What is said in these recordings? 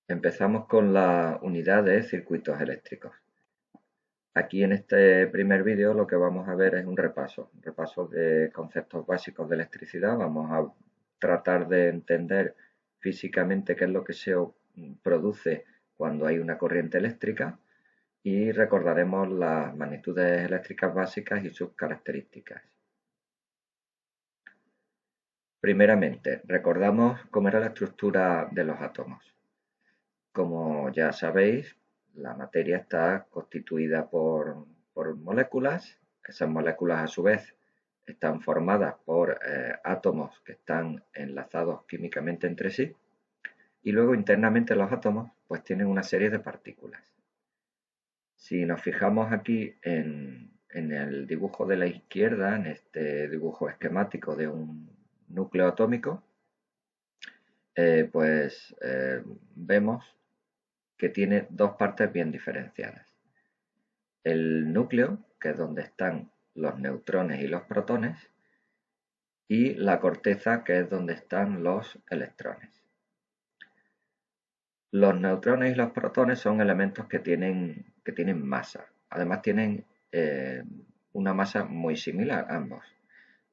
Empezamos con la unidad de circuitos eléctricos. Aquí en este primer vídeo lo que vamos a ver es un repaso de conceptos básicos de electricidad. Vamos a tratar de entender físicamente qué es lo que se produce cuando hay una corriente eléctrica y recordaremos las magnitudes eléctricas básicas y sus características. Primeramente, recordamos cómo era la estructura de los átomos. Como ya sabéis, la materia está constituida por moléculas. Esas moléculas a su vez están formadas por átomos que están enlazados químicamente entre sí. Y luego internamente los átomos pues tienen una serie de partículas. Si nos fijamos aquí en el dibujo de la izquierda, en este dibujo esquemático de un núcleo atómico, vemos que tiene dos partes bien diferenciadas. El núcleo, que es donde están los neutrones y los protones, y la corteza, que es donde están los electrones. Los neutrones y los protones son elementos que tienen masa. Además tienen una masa muy similar ambos.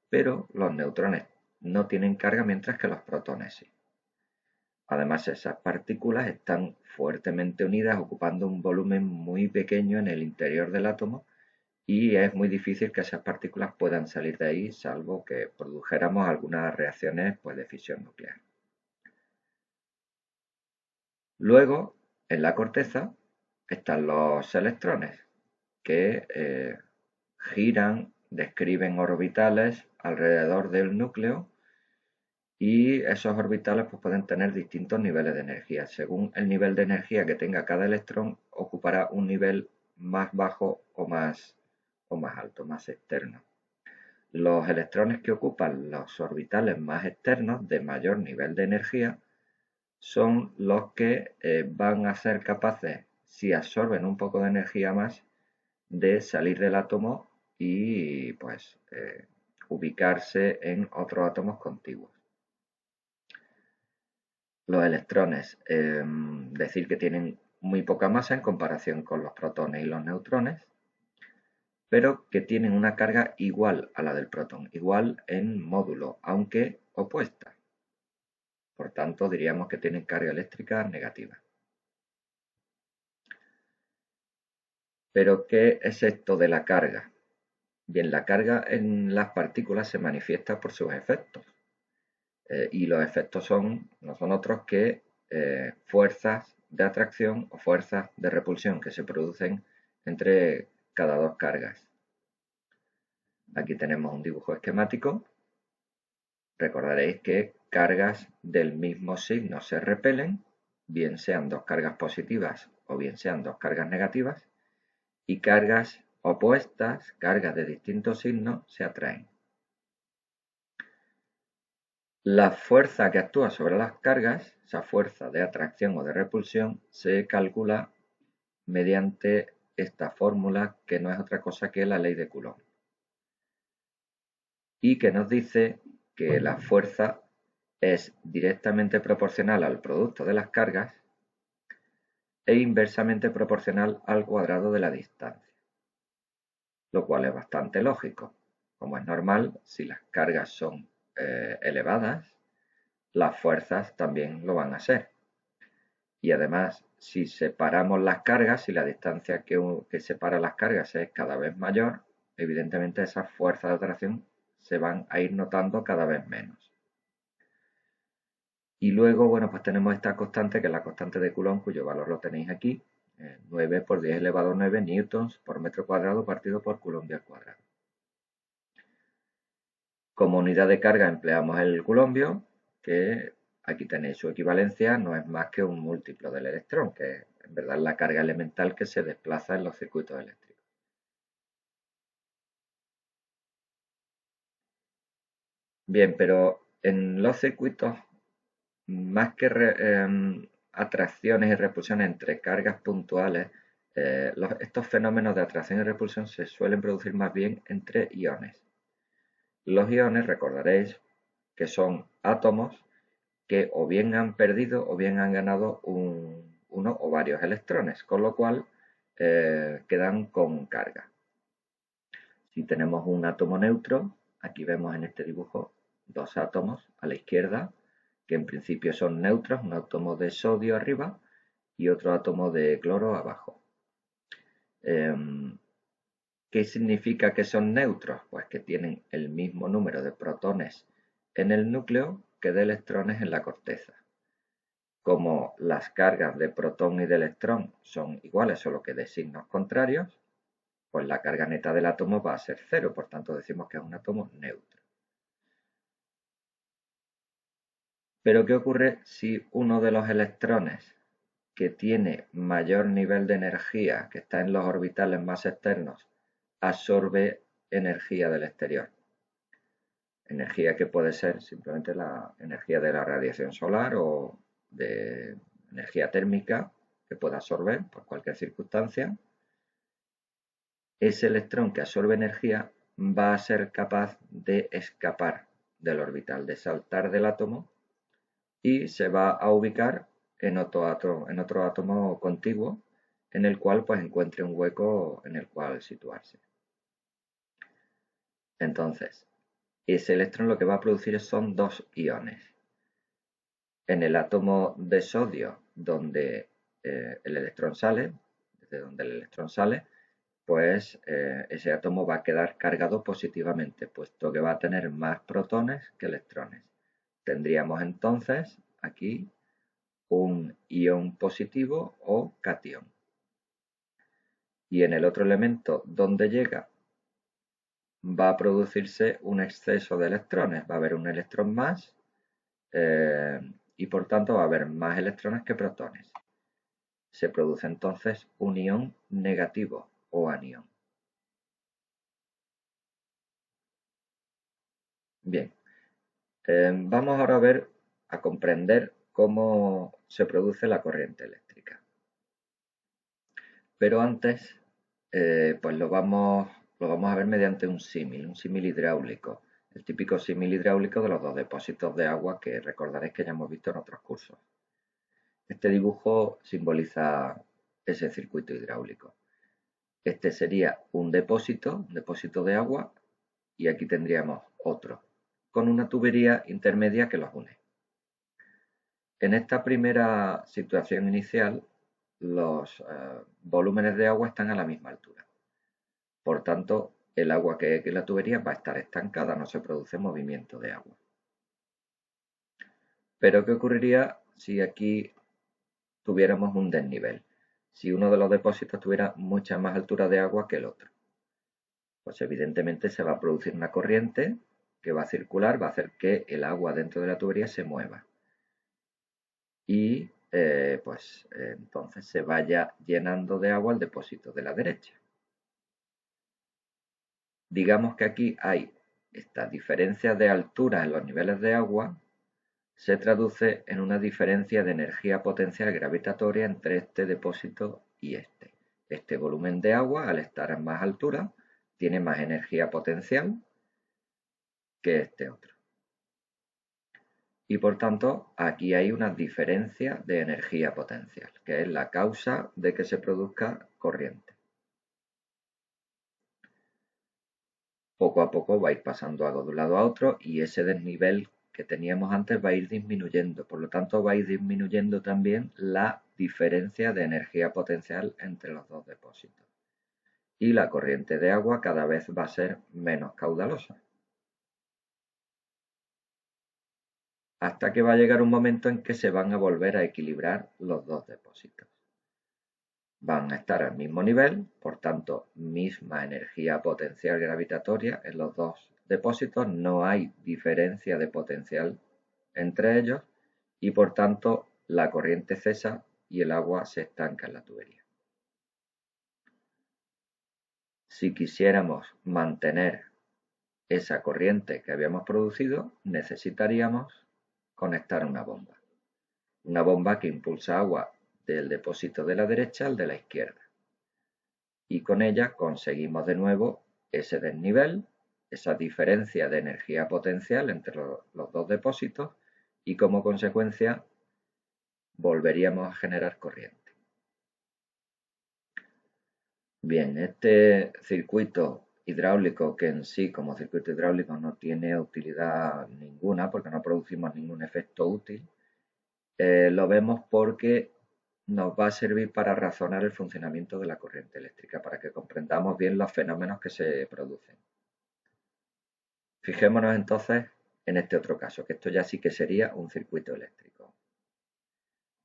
Pero los neutrones no tienen carga mientras que los protones sí. Además, esas partículas están fuertemente unidas, ocupando un volumen muy pequeño en el interior del átomo, y es muy difícil que esas partículas puedan salir de ahí, salvo que produjéramos algunas reacciones de fisión nuclear. Luego, en la corteza, están los electrones, que giran, describen orbitales alrededor del núcleo, y esos orbitales pueden tener distintos niveles de energía. Según el nivel de energía que tenga cada electrón, ocupará un nivel más bajo o más alto, más externo. Los electrones que ocupan los orbitales más externos, de mayor nivel de energía, son los que van a ser capaces, si absorben un poco de energía más, de salir del átomo y ubicarse en otros átomos contiguos. Los electrones, decir que tienen muy poca masa en comparación con los protones y los neutrones, pero que tienen una carga igual a la del protón, igual en módulo, aunque opuesta. Por tanto, diríamos que tienen carga eléctrica negativa. ¿Pero qué es esto de la carga? Bien, la carga en las partículas se manifiesta por sus efectos. Y los efectos no son otros que fuerzas de atracción o fuerzas de repulsión que se producen entre cada dos cargas. Aquí tenemos un dibujo esquemático. Recordaréis que cargas del mismo signo se repelen, bien sean dos cargas positivas o bien sean dos cargas negativas, y cargas opuestas, cargas de distintos signos, se atraen. La fuerza que actúa sobre las cargas, esa fuerza de atracción o de repulsión, se calcula mediante esta fórmula, que no es otra cosa que la ley de Coulomb, y que nos dice que la fuerza es directamente proporcional al producto de las cargas e inversamente proporcional al cuadrado de la distancia, lo cual es bastante lógico. Como es normal, si las cargas son elevadas, las fuerzas también lo van a ser. Y además, si separamos las cargas, si la distancia que separa las cargas es cada vez mayor, evidentemente esas fuerzas de atracción se van a ir notando cada vez menos. Y luego, pues tenemos esta constante, que es la constante de Coulomb, cuyo valor lo tenéis aquí, 9 por 10 elevado a 9 newtons por metro cuadrado partido por Coulomb al cuadrado. Como unidad de carga empleamos el coulombio, que aquí tenéis su equivalencia, no es más que un múltiplo del electrón, que en verdad es la carga elemental que se desplaza en los circuitos eléctricos. Bien, pero en los circuitos, más que atracciones y repulsiones entre cargas puntuales, estos fenómenos de atracción y repulsión se suelen producir más bien entre iones. Los iones, recordaréis, que son átomos que o bien han perdido o bien han ganado uno o varios electrones, con lo cual quedan con carga. Si tenemos un átomo neutro, aquí vemos en este dibujo dos átomos a la izquierda, que en principio son neutros, un átomo de sodio arriba y otro átomo de cloro abajo. ¿Qué significa que son neutros? Pues que tienen el mismo número de protones en el núcleo que de electrones en la corteza. Como las cargas de protón y de electrón son iguales, solo que de signos contrarios, pues la carga neta del átomo va a ser cero, por tanto decimos que es un átomo neutro. Pero ¿qué ocurre si uno de los electrones que tiene mayor nivel de energía, que está en los orbitales más externos, absorbe energía del exterior? Energía que puede ser simplemente la energía de la radiación solar o de energía térmica que pueda absorber por cualquier circunstancia. Ese electrón que absorbe energía va a ser capaz de escapar del orbital, de saltar del átomo y se va a ubicar en otro átomo contiguo en el cual pues encuentre un hueco en el cual situarse. Entonces, ese electrón lo que va a producir son dos iones. En el átomo de sodio, donde el electrón sale, desde donde el electrón sale, pues ese átomo va a quedar cargado positivamente, puesto que va a tener más protones que electrones. Tendríamos entonces aquí un ion positivo o catión. Y en el otro elemento donde llega va a producirse un exceso de electrones, va a haber un electrón más y por tanto va a haber más electrones que protones. Se produce entonces un ion negativo o anión. Bien, vamos ahora a comprender cómo se produce la corriente eléctrica. Pero antes, pues lo vamos a ver mediante un símil hidráulico, el típico símil hidráulico de los dos depósitos de agua que recordaréis que ya hemos visto en otros cursos. Este dibujo simboliza ese circuito hidráulico. Este sería un depósito de agua, y aquí tendríamos otro, con una tubería intermedia que los une. En esta primera situación inicial, los volúmenes de agua están a la misma altura. Por tanto, el agua que hay en la tubería va a estar estancada, no se produce movimiento de agua. Pero ¿qué ocurriría si aquí tuviéramos un desnivel? Si uno de los depósitos tuviera mucha más altura de agua que el otro. Pues evidentemente se va a producir una corriente que va a circular, va a hacer que el agua dentro de la tubería se mueva. Y entonces se vaya llenando de agua el depósito de la derecha. Digamos que aquí hay esta diferencia de altura en los niveles de agua, se traduce en una diferencia de energía potencial gravitatoria entre este depósito y este. Este volumen de agua, al estar a más altura, tiene más energía potencial que este otro. Y por tanto, aquí hay una diferencia de energía potencial, que es la causa de que se produzca corriente. Poco a poco va a ir pasando algo de un lado a otro y ese desnivel que teníamos antes va a ir disminuyendo. Por lo tanto, va a ir disminuyendo también la diferencia de energía potencial entre los dos depósitos. Y la corriente de agua cada vez va a ser menos caudalosa. Hasta que va a llegar un momento en que se van a volver a equilibrar los dos depósitos. Van a estar al mismo nivel, por tanto, misma energía potencial gravitatoria en los dos depósitos, no hay diferencia de potencial entre ellos y por tanto la corriente cesa y el agua se estanca en la tubería. Si quisiéramos mantener esa corriente que habíamos producido, necesitaríamos conectar una bomba. Una bomba que impulsa agua del depósito de la derecha al de la izquierda. Y con ella conseguimos de nuevo ese desnivel, esa diferencia de energía potencial entre los dos depósitos y como consecuencia volveríamos a generar corriente. Bien, este circuito hidráulico, que en sí como circuito hidráulico no tiene utilidad ninguna porque no producimos ningún efecto útil, lo vemos porque nos va a servir para razonar el funcionamiento de la corriente eléctrica, para que comprendamos bien los fenómenos que se producen. Fijémonos entonces en este otro caso, que esto ya sí que sería un circuito eléctrico.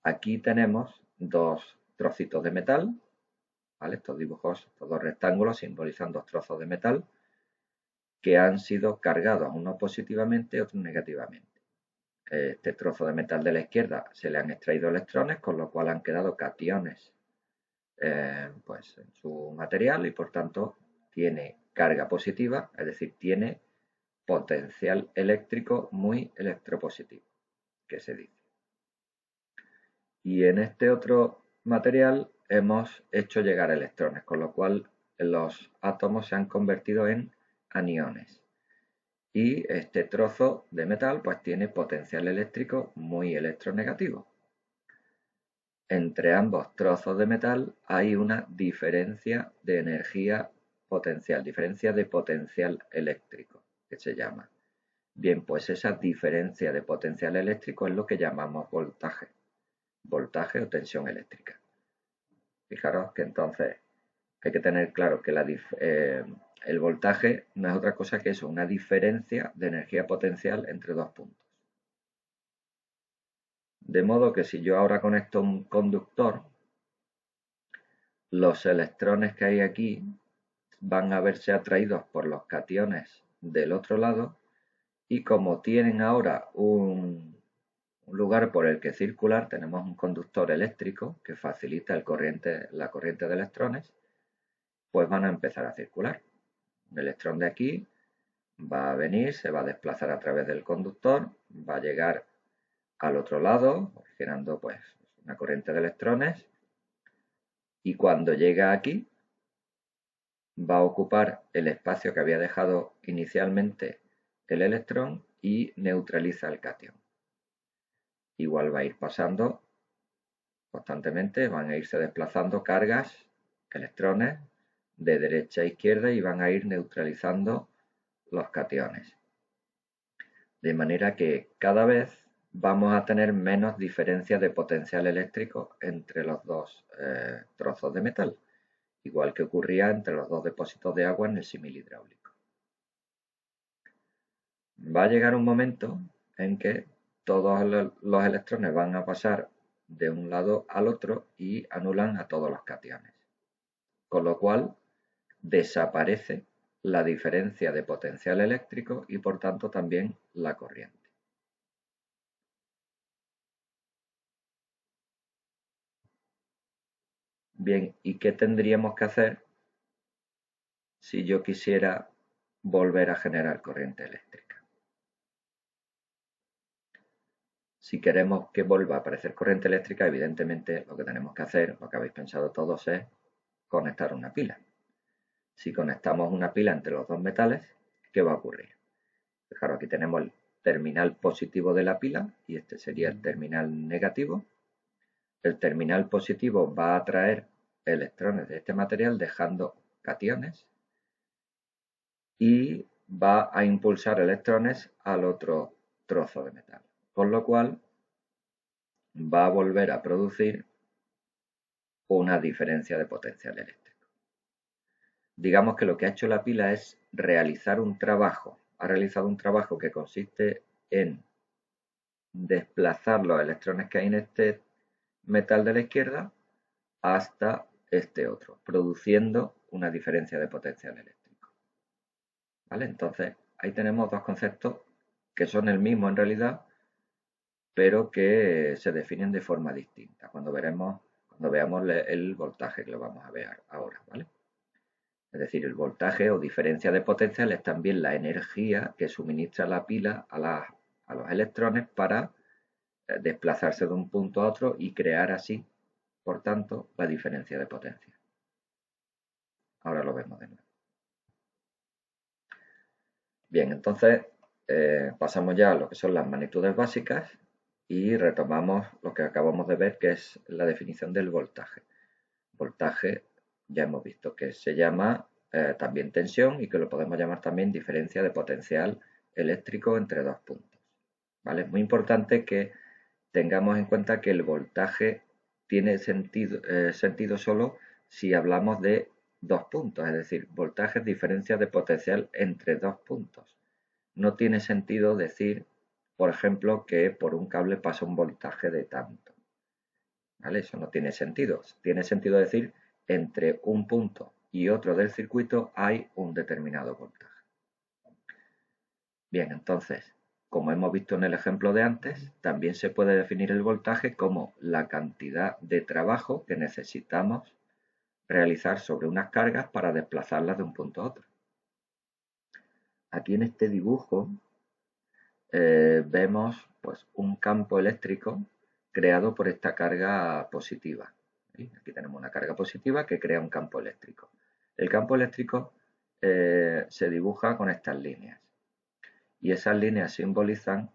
Aquí tenemos dos trocitos de metal, ¿vale? Estos dibujos, estos dos rectángulos simbolizan dos trozos de metal que han sido cargados, uno positivamente y otro negativamente. Este trozo de metal de la izquierda se le han extraído electrones, con lo cual han quedado cationes pues, en su material y por tanto tiene carga positiva, es decir, tiene potencial eléctrico muy electropositivo, que se dice. Y en este otro material hemos hecho llegar electrones, con lo cual los átomos se han convertido en aniones. Y este trozo de metal pues tiene potencial eléctrico muy electronegativo. Entre ambos trozos de metal hay una diferencia de energía potencial, diferencia de potencial eléctrico, que se llama. Bien, pues esa diferencia de potencial eléctrico es lo que llamamos voltaje, voltaje o tensión eléctrica. Fijaros que entonces hay que tener claro que el voltaje no es otra cosa que eso, una diferencia de energía potencial entre dos puntos. De modo que si yo ahora conecto un conductor, los electrones que hay aquí van a verse atraídos por los cationes del otro lado y como tienen ahora un lugar por el que circular, tenemos un conductor eléctrico que facilita la corriente de electrones, pues van a empezar a circular. Un electrón de aquí va a venir, se va a desplazar a través del conductor, va a llegar al otro lado, generando pues una corriente de electrones, y cuando llega aquí va a ocupar el espacio que había dejado inicialmente el electrón y neutraliza el catión. Igual va a ir pasando constantemente, van a irse desplazando cargas, electrones, de derecha a izquierda y van a ir neutralizando los cationes. De manera que cada vez vamos a tener menos diferencia de potencial eléctrico entre los dos trozos de metal, igual que ocurría entre los dos depósitos de agua en el símil hidráulico. Va a llegar un momento en que todos los electrones van a pasar de un lado al otro y anulan a todos los cationes, con lo cual desaparece la diferencia de potencial eléctrico y por tanto también la corriente. Bien, ¿y qué tendríamos que hacer si yo quisiera volver a generar corriente eléctrica? Si queremos que vuelva a aparecer corriente eléctrica, evidentemente lo que tenemos que hacer, lo que habéis pensado todos, es conectar una pila. Si conectamos una pila entre los dos metales, ¿qué va a ocurrir? Fijaros, aquí tenemos el terminal positivo de la pila y este sería el terminal negativo. El terminal positivo va a atraer electrones de este material dejando cationes y va a impulsar electrones al otro trozo de metal, con lo cual va a volver a producir una diferencia de potencial eléctrico. Digamos que lo que ha hecho la pila es realizar un trabajo, ha realizado un trabajo que consiste en desplazar los electrones que hay en este metal de la izquierda hasta este otro, produciendo una diferencia de potencial eléctrico. ¿Vale? Entonces, ahí tenemos dos conceptos que son el mismo en realidad, pero que se definen de forma distinta cuando veamos el voltaje, que lo vamos a ver ahora, ¿vale? Es decir, el voltaje o diferencia de potencial es también la energía que suministra la pila a los electrones para desplazarse de un punto a otro y crear así, por tanto, la diferencia de potencia. Ahora lo vemos de nuevo. Bien, entonces pasamos ya a lo que son las magnitudes básicas y retomamos lo que acabamos de ver, que es la definición del voltaje. Voltaje ya hemos visto que se llama también tensión y que lo podemos llamar también diferencia de potencial eléctrico entre dos puntos. ¿Vale? Es muy importante que tengamos en cuenta que el voltaje tiene sentido solo si hablamos de dos puntos, es decir, voltaje es diferencia de potencial entre dos puntos. No tiene sentido decir, por ejemplo, que por un cable pasa un voltaje de tanto. ¿Vale? Eso no tiene sentido. Tiene sentido decir entre un punto y otro del circuito hay un determinado voltaje. Bien, entonces, como hemos visto en el ejemplo de antes, también se puede definir el voltaje como la cantidad de trabajo que necesitamos realizar sobre unas cargas para desplazarlas de un punto a otro. Aquí en este dibujo vemos pues, un campo eléctrico creado por esta carga positiva. ¿Sí? Aquí tenemos una carga positiva que crea un campo eléctrico. El campo eléctrico se dibuja con estas líneas y esas líneas simbolizan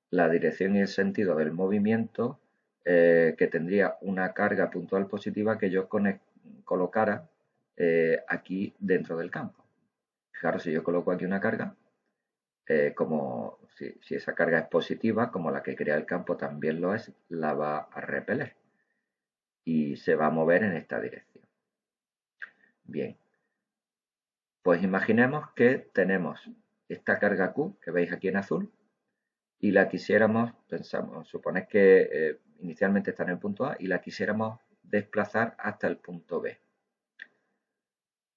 la dirección y el sentido del movimiento que tendría una carga puntual positiva que yo colocara aquí dentro del campo. Fijaros, si yo coloco aquí una carga, como si esa carga es positiva, como la que crea el campo también lo es, la va a repeler y se va a mover en esta dirección. Bien, pues imaginemos que tenemos esta carga Q que veis aquí en azul y la quisiéramos, suponed que inicialmente está en el punto A y la quisiéramos desplazar hasta el punto B.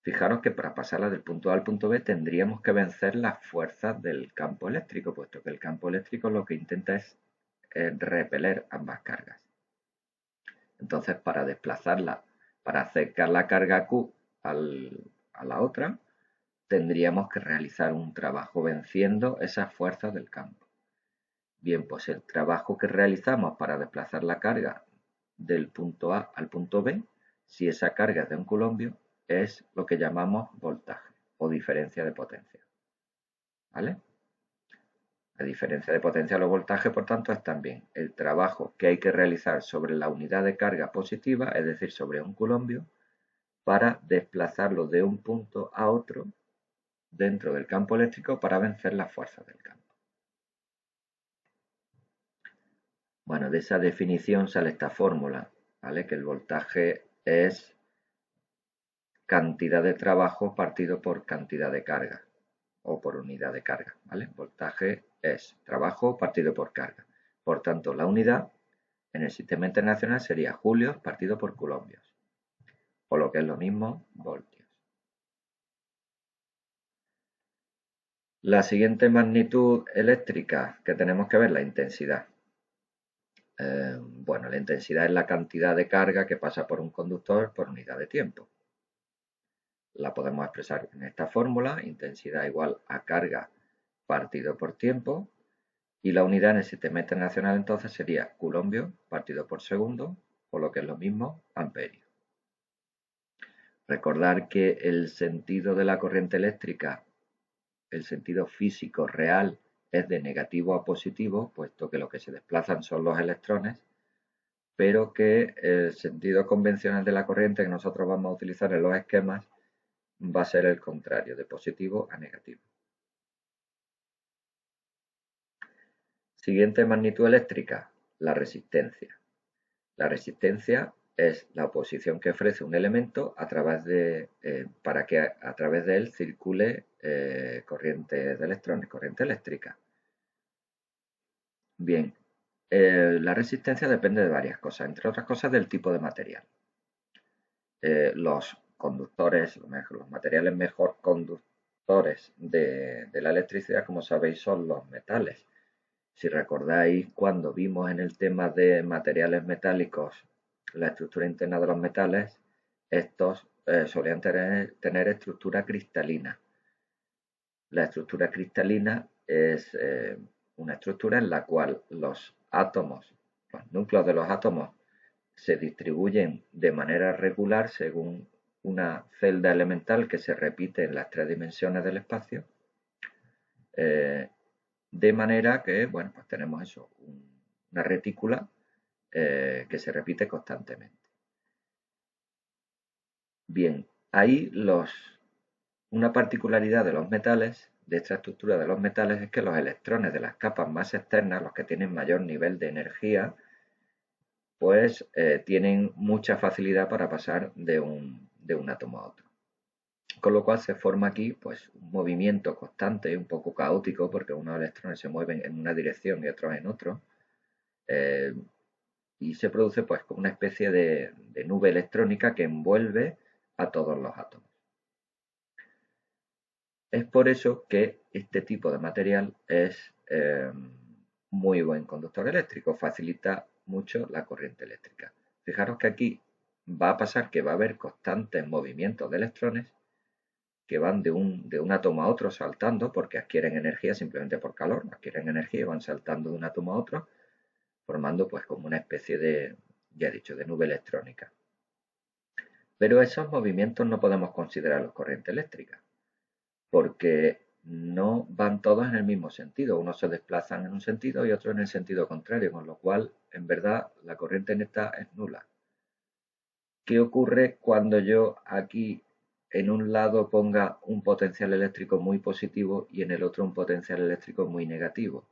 Fijaros que para pasarla del punto A al punto B tendríamos que vencer las fuerzas del campo eléctrico, puesto que el campo eléctrico lo que intenta es repeler ambas cargas. Entonces, para desplazarla, para acercar la carga Q a la otra, tendríamos que realizar un trabajo venciendo esas fuerzas del campo. Bien, pues el trabajo que realizamos para desplazar la carga del punto A al punto B, si esa carga es de un culombio, es lo que llamamos voltaje o diferencia de potencia. ¿Vale? La diferencia de potencia o voltaje, por tanto, es también el trabajo que hay que realizar sobre la unidad de carga positiva, es decir, sobre un culombio, para desplazarlo de un punto a otro dentro del campo eléctrico para vencer las fuerzas del campo. Bueno, de esa definición sale esta fórmula, ¿vale? Que el voltaje es cantidad de trabajo partido por cantidad de carga o por unidad de carga, ¿vale? Voltaje es trabajo partido por carga. Por tanto, la unidad en el sistema internacional sería julios partido por culombios, o lo que es lo mismo, voltios. La siguiente magnitud eléctrica que tenemos que ver, la intensidad. Bueno, la intensidad es la cantidad de carga que pasa por un conductor por unidad de tiempo. La podemos expresar en esta fórmula, intensidad igual a carga partido por tiempo, y la unidad en el sistema internacional entonces sería culombio partido por segundo, o lo que es lo mismo, amperio. Recordar que el sentido de la corriente eléctrica, el sentido físico real, es de negativo a positivo, puesto que lo que se desplazan son los electrones, pero que el sentido convencional de la corriente que nosotros vamos a utilizar en los esquemas va a ser el contrario, de positivo a negativo. Siguiente magnitud eléctrica, la resistencia. La resistencia es la oposición que ofrece un elemento para que a través de él circule corriente de electrones, corriente eléctrica. Bien, la resistencia depende de varias cosas, entre otras cosas del tipo de material. Los conductores, los materiales mejor conductores de la electricidad, como sabéis, son los metales. Si recordáis, cuando vimos en el tema de materiales metálicos la estructura interna de los metales, estos solían tener estructura cristalina. La estructura cristalina es una estructura en la cual los átomos, los núcleos de los átomos, se distribuyen de manera regular según una celda elemental que se repite en las tres dimensiones del espacio, de manera que, bueno, pues tenemos eso, una retícula que se repite constantemente. Bien, ahí una particularidad de los metales, de esta estructura de los metales, es que los electrones de las capas más externas, los que tienen mayor nivel de energía, pues tienen mucha facilidad para pasar de un átomo a otro. Con lo cual se forma aquí pues un movimiento constante, un poco caótico, porque unos electrones se mueven en una dirección y otros en otro, y se produce pues como una especie de nube electrónica que envuelve a todos los átomos. Es por eso que este tipo de material es muy buen conductor eléctrico, facilita mucho la corriente eléctrica. Fijaros que aquí va a pasar que va a haber constantes movimientos de electrones que van de un átomo a otro saltando porque adquieren energía simplemente por calor, adquieren energía y van saltando de un átomo a otro, formando pues como una especie de, ya he dicho, de nube electrónica. Pero esos movimientos no podemos considerarlos corriente eléctrica, porque no van todos en el mismo sentido. Unos se desplazan en un sentido y otros en el sentido contrario, con lo cual, en verdad, la corriente neta es nula. ¿Qué ocurre cuando yo aquí en un lado ponga un potencial eléctrico muy positivo y en el otro un potencial eléctrico muy negativo?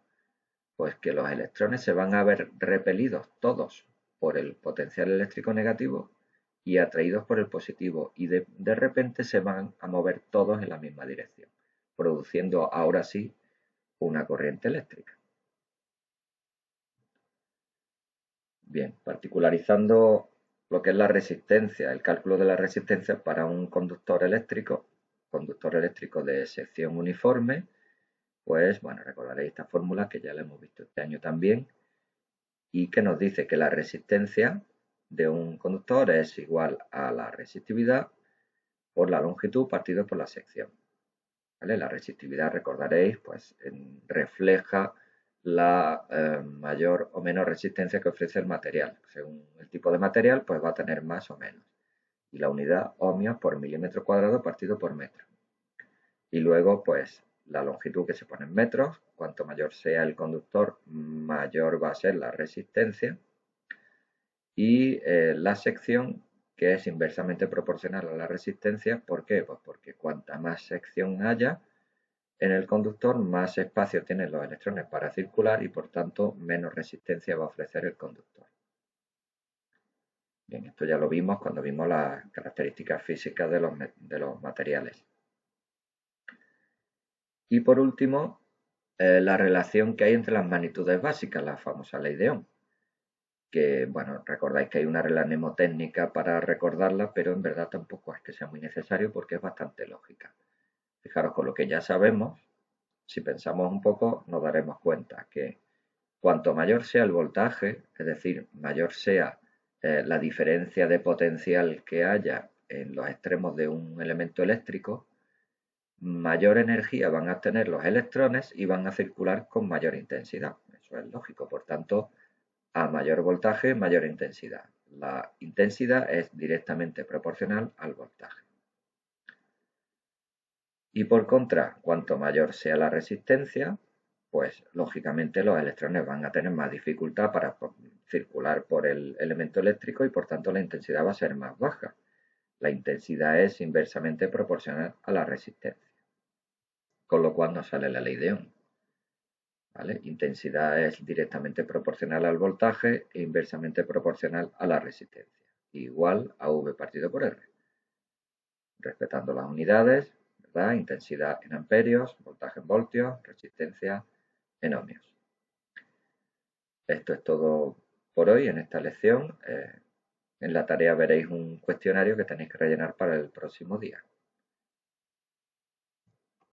Pues que los electrones se van a ver repelidos todos por el potencial eléctrico negativo y atraídos por el positivo, y de repente se van a mover todos en la misma dirección, produciendo ahora sí una corriente eléctrica. Bien, particularizando lo que es la resistencia, el cálculo de la resistencia para un conductor eléctrico de sección uniforme, pues bueno, recordaréis esta fórmula que ya la hemos visto este año también, y que nos dice que la resistencia de un conductor es igual a la resistividad por la longitud partido por la sección. ¿Vale? La resistividad, recordaréis, pues refleja la mayor o menor resistencia que ofrece el material. Según el tipo de material, pues va a tener más o menos. Y la unidad ohmios por milímetro cuadrado partido por metro. Y luego, pues, la longitud que se pone en metros. Cuanto mayor sea el conductor, mayor va a ser la resistencia. Y la sección, que es inversamente proporcional a la resistencia. ¿Por qué? Pues porque cuanta más sección haya en el conductor, más espacio tienen los electrones para circular y por tanto menos resistencia va a ofrecer el conductor. Bien, esto ya lo vimos cuando vimos las características físicas de los materiales. Y por último, la relación que hay entre las magnitudes básicas, la famosa ley de Ohm, que, bueno, recordáis que hay una regla mnemotécnica para recordarla, pero en verdad tampoco es que sea muy necesario porque es bastante lógica. Fijaros, con lo que ya sabemos, si pensamos un poco, nos daremos cuenta que cuanto mayor sea el voltaje, es decir, mayor sea la diferencia de potencial que haya en los extremos de un elemento eléctrico, mayor energía van a tener los electrones y van a circular con mayor intensidad. Eso es lógico, por tanto, a mayor voltaje, mayor intensidad. La intensidad es directamente proporcional al voltaje. Y por contra, cuanto mayor sea la resistencia, pues lógicamente los electrones van a tener más dificultad para circular por el elemento eléctrico y por tanto la intensidad va a ser más baja. La intensidad es inversamente proporcional a la resistencia, con lo cual nos sale la ley de Ohm. ¿Vale? Intensidad es directamente proporcional al voltaje e inversamente proporcional a la resistencia, igual a V partido por R. Respetando las unidades, ¿verdad? Intensidad en amperios, voltaje en voltios, resistencia en ohmios. Esto es todo por hoy en esta lección. En la tarea veréis un cuestionario que tenéis que rellenar para el próximo día.